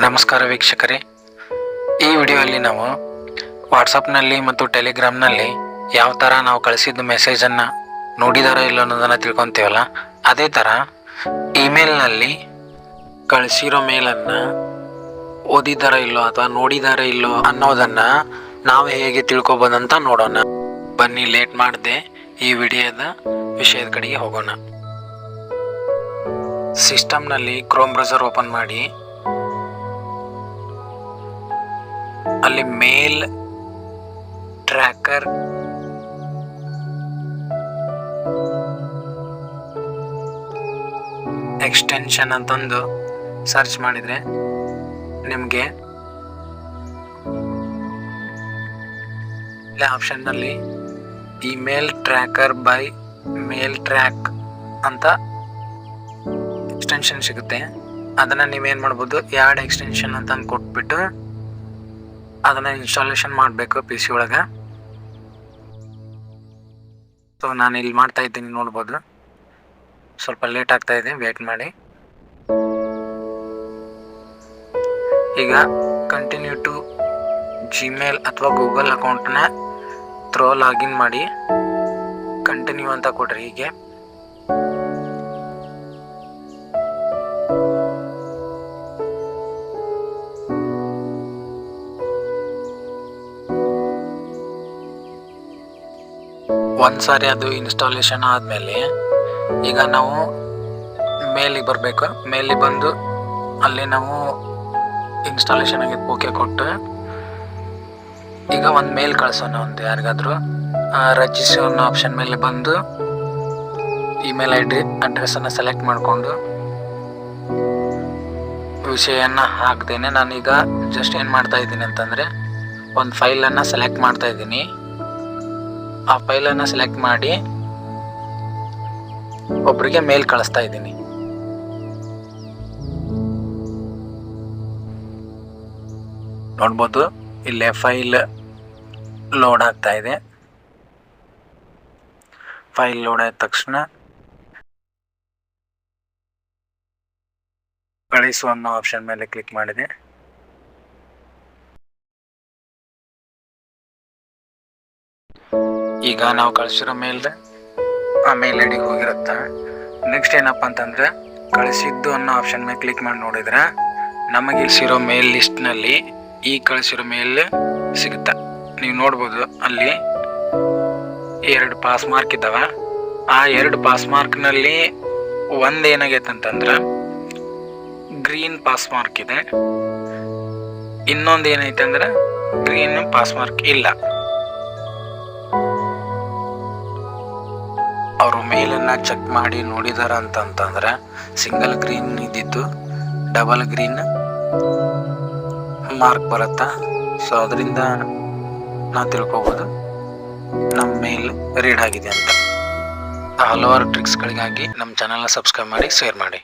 ನಮಸ್ಕಾರ ವೀಕ್ಷಕರೇ, ಈ ವಿಡಿಯೋದಲ್ಲಿ ನಾವು ವಾಟ್ಸಪ್ನಲ್ಲಿ ಮತ್ತು ಟೆಲಿಗ್ರಾಮ್ನಲ್ಲಿ ಯಾವ ಥರ ನಾವು ಕಳಿಸಿದ ಮೆಸೇಜನ್ನು ನೋಡಿದಾರ ಇಲ್ಲ ಅನ್ನೋದನ್ನು ತಿಳ್ಕೊತೀವಲ್ಲ, ಅದೇ ಥರ ಇಮೇಲ್ನಲ್ಲಿ ಕಳಿಸಿರೋ ಮೇಲನ್ನು ಓದಿದಾರ ಇಲ್ಲೋ ಅಥವಾ ನೋಡಿದಾರ ಇಲ್ಲೋ ಅನ್ನೋದನ್ನು ನಾವು ಹೇಗೆ ತಿಳ್ಕೊಬೋದಂತ ನೋಡೋಣ. ಬನ್ನಿ, ಲೇಟ್ ಮಾಡದೆ ಈ ವಿಡಿಯೋದ ವಿಷಯದ ಕಡೆಗೆ ಹೋಗೋಣ. ಸಿಸ್ಟಮ್ನಲ್ಲಿ ಕ್ರೋಮ್ ಬ್ರೌಸರ್ ಓಪನ್ ಮಾಡಿ, ಅಲ್ಲಿ ಮೇಲ್ ಟ್ರ್ಯಾಕರ್ ಎಕ್ಸ್ಟೆನ್ಷನ್ ಅಂತಂದು ಸರ್ಚ್ ಮಾಡಿದರೆ ನಿಮಗೆ ಆಪ್ಷನ್ನಲ್ಲಿ email tracker by mail track ಅಂತ ಎಕ್ಸ್ಟೆನ್ಷನ್ ಸಿಗುತ್ತೆ. ಅದನ್ನು ನೀವೇನು ಮಾಡ್ಬೋದು, ಯಾಡ್ ಎಕ್ಸ್ಟೆನ್ಷನ್ ಅಂತ ಕೊಟ್ಬಿಟ್ಟು ಅದನ್ನು ಇನ್ಸ್ಟಾಲೇಷನ್ ಮಾಡಬೇಕು ಪಿ ಸಿ ಒಳಗೆ. ಸೊ ನಾನು ಇಲ್ಲಿ ಮಾಡ್ತಾ ಇದ್ದೀನಿ, ನೋಡ್ಬೋದು. ಸ್ವಲ್ಪ ಲೇಟ್ ಆಗ್ತಾ ಇದೆ, ವೇಟ್ ಮಾಡಿ. ಈಗ ಕಂಟಿನ್ಯೂ ಟು ಜಿಮೇಲ್ ಅಥವಾ ಗೂಗಲ್ ಅಕೌಂಟ್ನ ಥ್ರೋ ಲಾಗಿನ್ ಮಾಡಿ ಕಂಟಿನ್ಯೂ ಅಂತ ಕೊಡ್ರಿ. ಹೀಗೆ ಒಂದ್ಸಾರಿ ಅದು ಇನ್ಸ್ಟಾಲೇಷನ್ ಆದಮೇಲೆ ಈಗ ನಾವು ಮೇಲಿಗೆ ಬರಬೇಕು. ಮೇಲಿಗೆ ಬಂದು ಅಲ್ಲಿ ನಾವು ಇನ್ಸ್ಟಾಲೇಷನ್ ಆಗಿದ್ದು ಓಕೆ ಕೊಟ್ಟು ಈಗ ಒಂದು ಮೇಲ್ ಕಳಿಸೋಣ, ಒಂದು ಯಾರಿಗಾದರೂ ರಚಿಸೋ ಅನ್ನೋ ಆಪ್ಷನ್ ಮೇಲೆ ಬಂದು ಇಮೇಲ್ ಅಡ್ರೆಸ್ಸನ್ನು ಸೆಲೆಕ್ಟ್ ಮಾಡಿಕೊಂಡು ವಿಷಯನ ಹಾಕ್ದೇನೆ ನಾನೀಗ ಜಸ್ಟ್ ಏನು ಮಾಡ್ತಾ ಇದ್ದೀನಿ ಅಂತಂದರೆ ಒಂದು ಫೈಲನ್ನು ಸೆಲೆಕ್ಟ್ ಮಾಡ್ತಾ ಇದ್ದೀನಿ. ಆ ಫೈಲನ್ನು ಸೆಲೆಕ್ಟ್ ಮಾಡಿ ಒಬ್ಬರಿಗೆ ಮೇಲ್ ಕಳಿಸ್ತಾ ಇದ್ದೀನಿ. ನೋಡ್ಬೋದು, ಇಲ್ಲೇ ಫೈಲ್ ಲೋಡ್ ಆಗ್ತಾ ಇದೆ. ಫೈಲ್ ಲೋಡ್ ಆದ ತಕ್ಷಣ ಕಳಿಸು ಅನ್ನೋ ಆಪ್ಷನ್ ಮೇಲೆ ಕ್ಲಿಕ್ ಮಾಡಿದೆ. ಈಗ ನಾವು ಕಳಿಸಿರೋ ಮೇಲ್ ಆ ಮೇಲ್ ಐ ಡಿಗೆ ಹೋಗಿರುತ್ತೆ. ನೆಕ್ಸ್ಟ್ ಏನಪ್ಪ ಅಂತಂದರೆ ಕಳಿಸಿದ್ದು ಅನ್ನೋ ಆಪ್ಷನ್ ಮೇಲೆ ಕ್ಲಿಕ್ ಮಾಡಿ ನೋಡಿದ್ರೆ ನಮಗೆ ಇಳಿಸಿರೋ ಮೇಲ್ ಲಿಸ್ಟ್ನಲ್ಲಿ ಈ ಕಳಿಸಿರೋ ಮೇಲ್ ಸಿಗುತ್ತೆ. ನೀವು ನೋಡ್ಬೋದು, ಅಲ್ಲಿ 2 ಪಾಸ್ ಮಾರ್ಕ್ ಇದ್ದಾವೆ. ಆ 2 ಪಾಸ್ ಮಾರ್ಕ್ನಲ್ಲಿ ಒಂದು ಏನಾಗೈತೆ ಅಂತಂದ್ರೆ ಗ್ರೀನ್ ಪಾಸ್ ಮಾರ್ಕ್ ಇದೆ, ಇನ್ನೊಂದು ಏನೈತೆ ಅಂದ್ರೆ ಗ್ರೀನ್ ಪಾಸ್ ಮಾರ್ಕ್ ಇಲ್ಲ. ಅವರು ಮೇಲನ್ನು ಚೆಕ್ ಮಾಡಿ ನೋಡಿದಾರ ಅಂತಂತಂದ್ರೆ ಸಿಂಗಲ್ ಗ್ರೀನ್ ಇದ್ದಿದ್ದು ಡಬಲ್ ಗ್ರೀನ್ ಮಾರ್ಕ್ ಬರುತ್ತಾ. ಸೊ ಅದರಿಂದ ನಾವು ತಿಳ್ಕೊಬೋದು ನಮ್ಮ ಮೇಲ್ ರೀಡ್ ಆಗಿದೆ ಅಂತ. ಹಲವಾರು ಟ್ರಿಕ್ಸ್ಗಳಿಗಾಗಿ ನಮ್ಮ ಚಾನಲ್ನ ಸಬ್ಸ್ಕ್ರೈಬ್ ಮಾಡಿ, ಶೇರ್ ಮಾಡಿ.